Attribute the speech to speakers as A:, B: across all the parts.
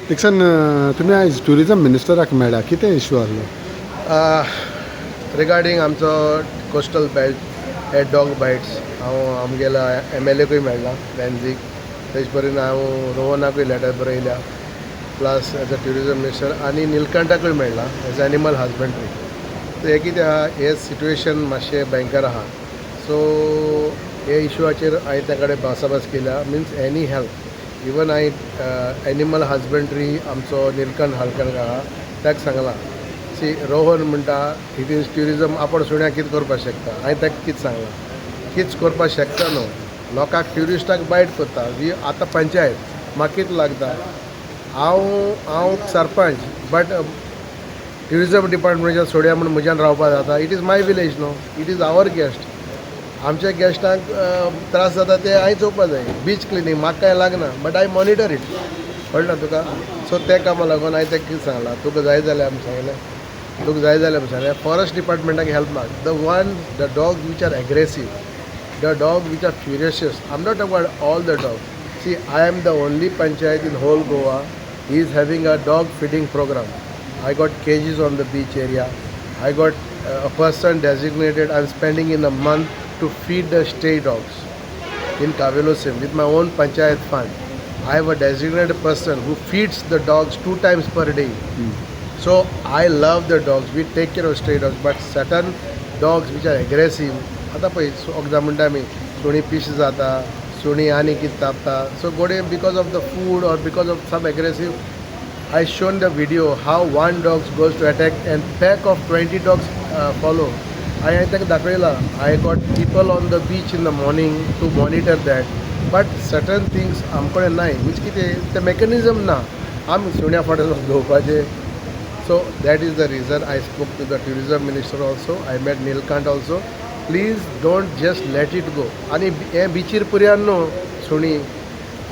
A: Dickson तुमी आयज tourism मिनिस्टराक मेळ्ळा कितें इश्यू आहलो?
B: रिगार्डींग आमचो कोस्टल बेल्ट हे डॉग बायट्स हांव आमगेला MLAकूय मेळ्ळा वेन्झीक. तेज परेन हांव रोहनाकूय लेटर बरयल्या plus as a tourism minister आनी निलकंठाकूय मेळ्ळा एज एनिमल हजबंड्री. सो हे कितें आहा हे सिट्युएशन मातशें भयंकर आहा. सो हे इश्यूआचेर हांवें त्या कडेन भासाभास केल्या मिन्स एनी हेल्प इवन हांवें एनिमल हजबंड्री आमचो निलकंठ हलकर्णी आहा ताका सांगलां सी रोहन म्हणटा इट इज ट्युरिजम आपण सुण्याक कितें करपाक शकता. हांवें ताका कितें सांगलां कितें करपाक शकता न्हू लोकांक ट्युरिस्टाक बायट करता ही आतां पंचायत म्हाका कितें लागता हांव सरपंच बट ट्युरिजम डिपार्टमेंटाच्या सोड्या म्हणून म्हज्यान रावपाक जाता. इट इज माय विलेज न्हू इट इज आवर गेस्ट. आमच्या गेस्टांक त्रास जाता ते हांवें चोवपाक जाय. बीच क्लिनींग म्हाका कांय लागना बट आय मॉनिटर इट कळना तुका. सो त्या कामां लागून हांवें ताका कितें सांगलां तुका जाय जाल्यार आमी सांगलें तुका जाय जाल्यार सांगलें फॉरेस्ट डिपार्टमेंटाक हेल्प माग the dogs which are aggressive the dog which are furious. I am not about all the dog. See I am the only panchayat in whole Goa he is having a dog feeding programme. I got cages on the beach area. I got a person designated. I'm spending in a month to feed the stray dogs in Kavelosim with my own panchayat fund. I have a designated person who feeds the dogs 2 times per day. So I love the dogs. We take care of stray dogs. But certain dogs which are aggressive, आता पळय वखदां म्हणटा आमी सुणी piece जाता सुणी आनी कितें तापता. सो गोडे because of the food or because of some aggressive I shown the video how one dog goes to attack and pack of 20 dogs follow. I think दाखयला I got people on the beach in the morning to monitor that. But certain things आमकडे नाय which कितें ते mechanism ना आमी सुण्या फाटल्यान घेवपाचे. So that is the reason I spoke to the tourism minister also. I met Nilkant also. Please don't just let it go. आणि हे बिचीर पुऱ्यान न्हू सुणी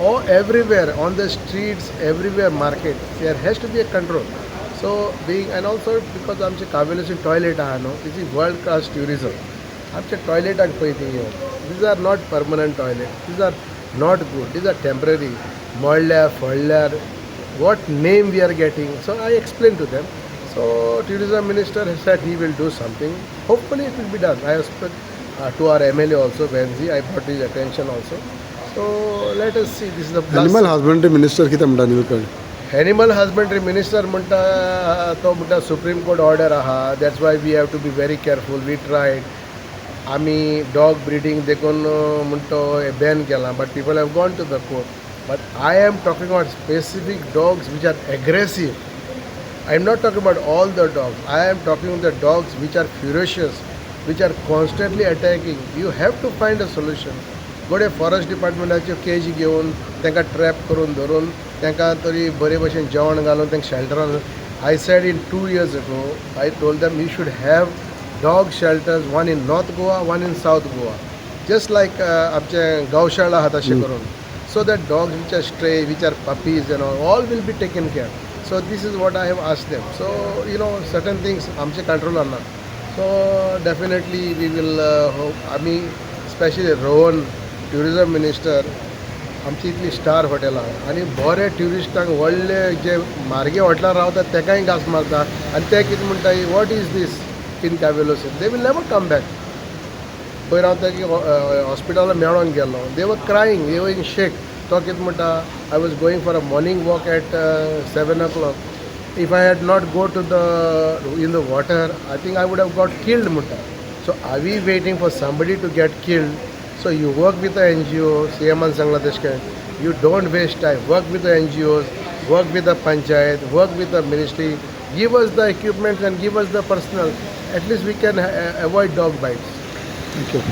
B: or everywhere on the streets, everywhere market, there has to be a control. So being and also because आमचे कावेलोसीन toilet आहा न्हू this is world class tourism. आमचे टॉयलेटाक पळय ती these are not permanent toilet. These are not good. These are temporary. मोडल्यार फोडल्यार what name we are getting. So I explained to them. So tourism minister has said he will do something. Hopefully it will be done. I have spoken to our MLA also Venzi. I brought his attention also. So let us see. This is the plus.
A: Animal husbandry minister कितें म्हणटा Nilkanth?
B: Animal husbandry minister म्हणटा तो म्हणटा supreme court order आहा that's why we have to be very careful. We tried आमी dog breeding देखून म्हणतो ban केला but people have gone to the court. But I am talking about specific dogs which are aggressive. I am not talking about all the dogs. I am talking the dogs which are furious which are constantly attacking. You have to find a solution. गोडे forest डिपार्टमेंटाच्यो cage घेवन तांकां trap करून धरून तांकां तरी बरे भशेन जेवण घालून तांकां शेल्टरान. I said in 2 years ago I told them you should have dog shelters, one in North Goa, one in South Goa, just like आमचे गौशाळा आहा तशें करून. So that dogs which are stray, which are puppies and all will be taken care. So this is what I have asked them. So you know certain things आमचे कंट्रोलान ना. So definitely we will आमी specially Rohan tourism minister आमची इतली star हॉटेलां आनी बरे ट्युरिस्टांक व्हडले जे म्हारगे हॉटेलार रावतात ताकाय घास मारता आनी ते कितें म्हणटा what is this in Cavelossim. They will never come back. पयर हांव ताका हॉस्पिटलान मेळोन गेलो दे वर क्रायींग दे वर इन शेक. तो कितें म्हणटा I was going for a morning walk at 7 o'clock. If I had not go to in the water I think I would have got killed म्हणटा. So are we waiting for somebody to get killed. So you work with the NGO, CMan सांगला तशें काय. You don't waste time. Work with the NGOs, work with the panchayat, work with the ministry. Give us the equipment and give us the personnel. At least we can avoid dog bites.
A: Thank you.